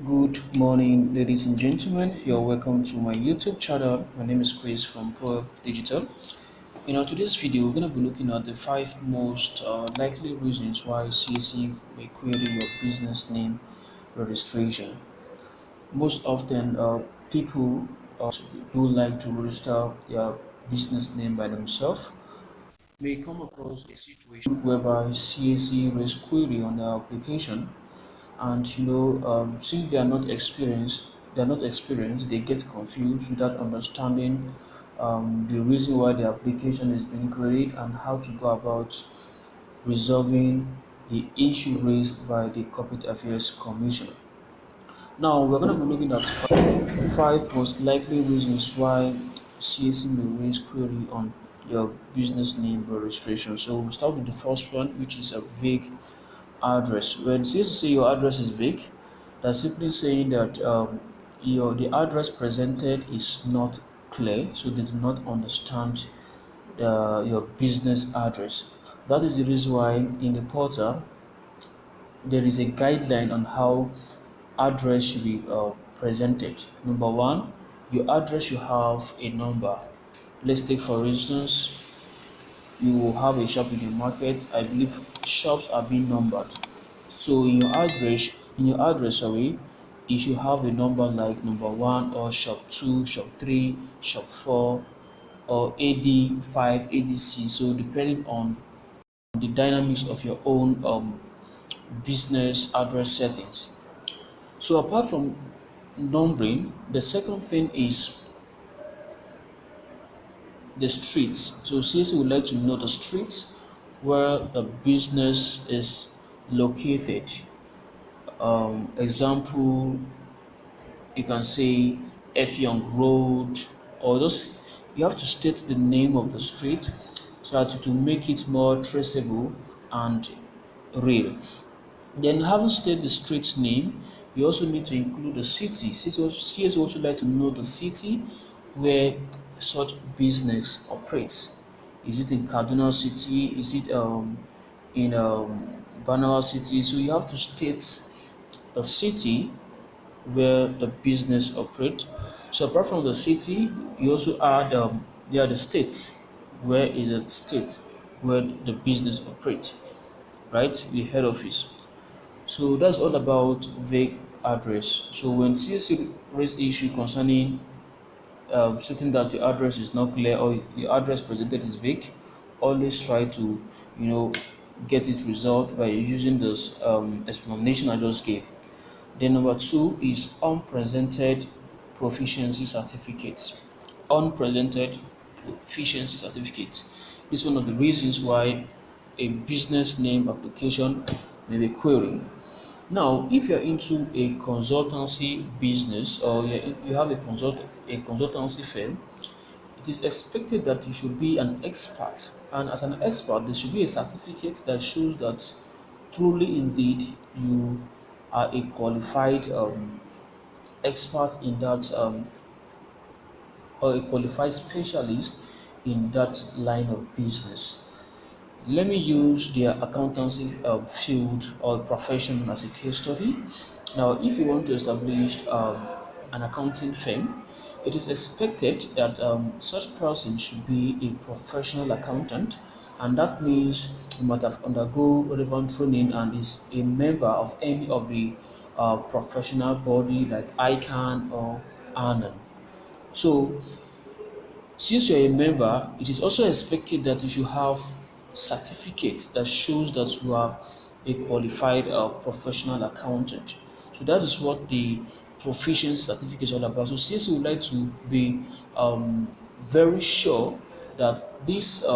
Good morning, ladies and gentlemen. You're welcome to my YouTube channel. My name is Chris from Pro Digital. In our today's video, we're going to be looking at the five most likely reasons why C.A.C may query your business name registration. Most often, people do like to register their business name by themselves. May come across a situation whereby C.A.C raise query on their application, and since they are not experienced, they get confused without understanding the reason why the application is being queried and how to go about resolving the issue raised by the Corporate Affairs Commission. Now we're going to be looking at five most likely reasons why C.A.C may raise query on your business name registration. So we'll start with the first one, which is a vague address. When C.A.C say your address is vague, that's simply saying that the address presented is not clear, so they do not understand your business address. That is the reason why in the portal there is a guideline on how address should be presented. Number one, your address should have a number. Let's take for instance, you will have a shop in the market. I believe shops are being numbered. So in your address, sorry, you should have a number like number one or shop 2, shop 3, shop 4, or AD5, ADC. So depending on the dynamics of your own business address settings. So apart from numbering, the second thing is the streets. So CSE would like to know the streets where the business is located. Example, you can say F Young Road, or those. You have to state the name of the street so that to make it more traceable and real. Then, having stated the street's name, you also need to include the city. CS also like to know the city where such business operates. Is it in Kaduna City? Is it in Banawa City? So you have to state the city where the business operates. So apart from the city, you also add the state. Where is the state where the business operates? Right, the head office. So that's all about vague address. So when CSC raise issue concerning stating that the address is not clear or the address presented is vague, always try to get it resolved by using this explanation I just gave. Then number two is unpresented proficiency certificates. Unpresented proficiency certificates. This is one of the reasons why a business name application may be queried. Now, if you're into a consultancy business or you have a consultancy firm, it is expected that you should be an expert, and as an expert, there should be a certificate that shows that truly, indeed, you are a qualified expert in that or a qualified specialist in that line of business. Let me use their accountancy field or profession as a case study. Now, if you want to establish an accounting firm, it is expected that such person should be a professional accountant, and that means you must have undergo relevant training and is a member of any of the professional body like ICANN or ANAN. So since you're a member, it is also expected that you should have certificates that shows that you are a qualified professional accountant. So that is what the proficiency certificate is all about. So CSC would like to be very sure that this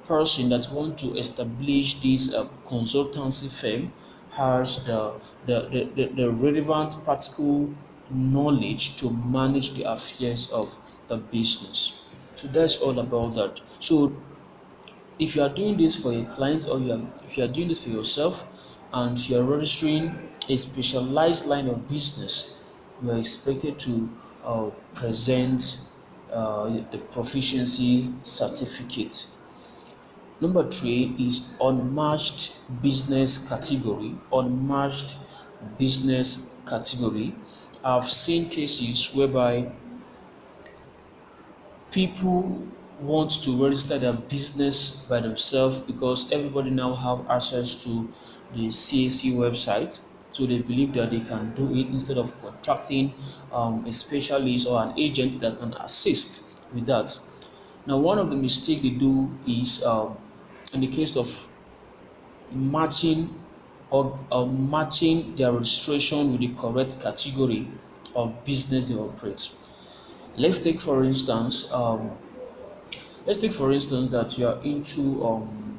person that want to establish this consultancy firm has the relevant practical knowledge to manage the affairs of the business. So that's all about that. So if you are doing this for a client or if you are doing this for yourself and you are registering a specialized line of business, you are expected to present the proficiency certificate. Number three is unmatched business category. Unmatched business category. I've seen cases whereby people want to register their business by themselves because everybody now have access to the C.A.C website, so they believe that they can do it instead of contracting a specialist or an agent that can assist with that. Now, one of the mistakes they do is in the case of matching matching their registration with the correct category of business they operate. Let's take for instance, that you are into um,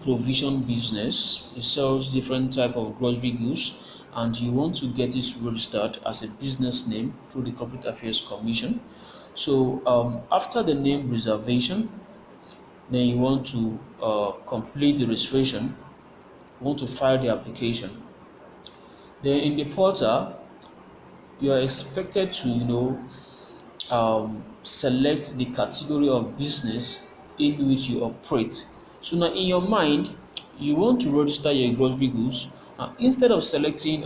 provision business. It sells different type of grocery goods, and you want to get it registered as a business name through the Corporate Affairs Commission. So after the name reservation, then you want to complete the registration. You want to file the application. Then in the portal, you are expected to select the category of business in which you operate. So now in your mind, you want to register your grocery goods. Instead of selecting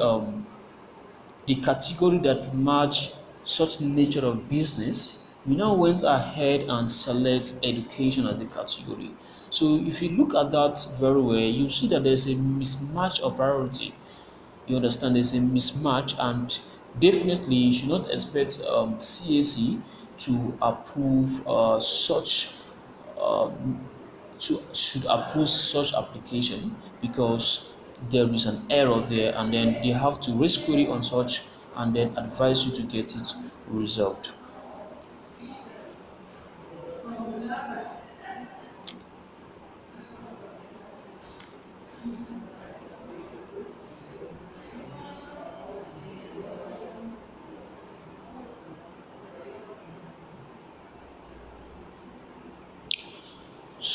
the category that match such nature of business, you now went ahead and select education as the category. So if you look at that very well, you see that there's a mismatch of priority. You understand there's a mismatch, and definitely you should not expect C.A.C to approve um, should approve such application, because there is an error there, and then they have to raise query on such and then advise you to get it resolved.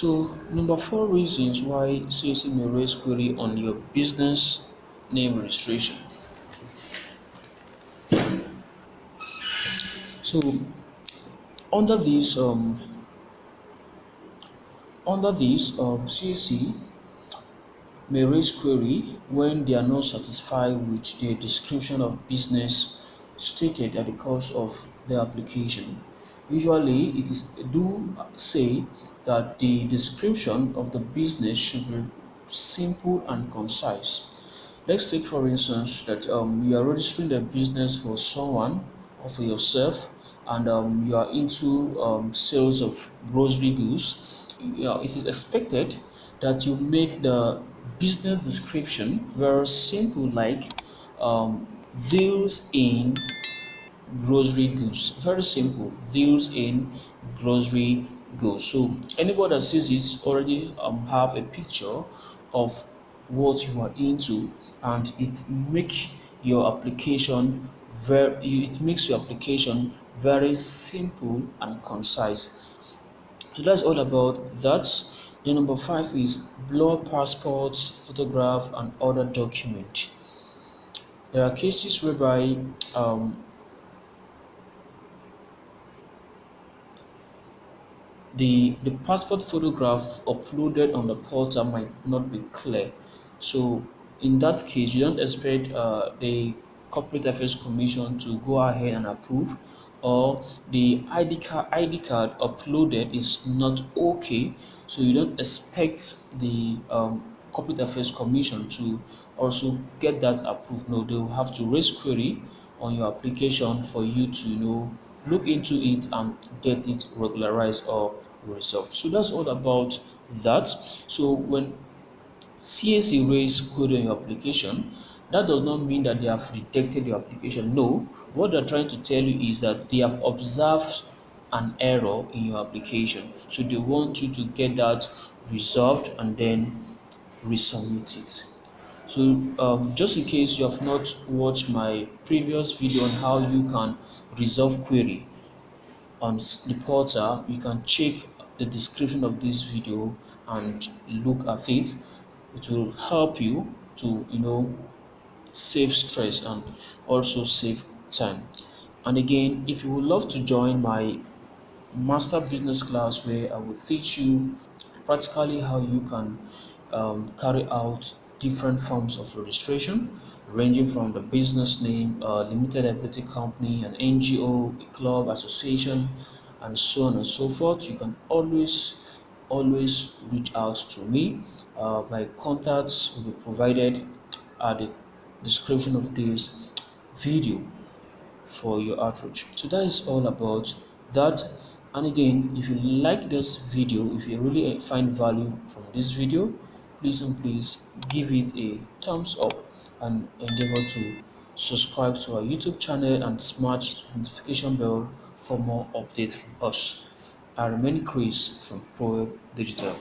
So number four reasons why C.A.C may raise query on your business name registration. So under this C.A.C may raise query when they are not satisfied with the description of business stated at the course of the application. Usually, it is do say that the description of the business should be simple and concise. Let's take for instance that you are registering the business for someone or for yourself, and you are into sales of grocery goods. It is expected that you make the business description very simple, like deals in grocery goods. Very simple, deals in grocery goods. So anybody that sees it already have a picture of what you are into, and it makes your application very simple and concise. So that's all about that. The number five is blur passports, photograph, and other document. There are cases whereby um, the passport photograph uploaded on the portal might not be clear. So in that case, you don't expect the Corporate Affairs Commission to go ahead and approve, or the ID card uploaded is not okay. So you don't expect the Corporate Affairs Commission to also get that approved. No, they will have to raise query on your application for you to look into it and get it regularized or resolved. So that's all about that. So when C.A.C raise query on your application, that does not mean that they have rejected your application. No, what they're trying to tell you is that they have observed an error in your application. So they want you to get that resolved and then resubmit it. So just in case you have not watched my previous video on how you can resolve query on the portal, you can check the description of this video and look at it. It will help you to save stress and also save time. And again, if you would love to join my master business class, where I will teach you practically how you can carry out different forms of registration, ranging from the business name, limited liability company, an NGO, a club, association, and so on and so forth. You can always reach out to me. My contacts will be provided at the description of this video for your outreach. So that is all about that. And again, if you like this video, if you really find value from this video, please and please give it a thumbs up and endeavor to subscribe to our YouTube channel and smash the notification bell for more updates from us. I remain Chris from Pro Digital.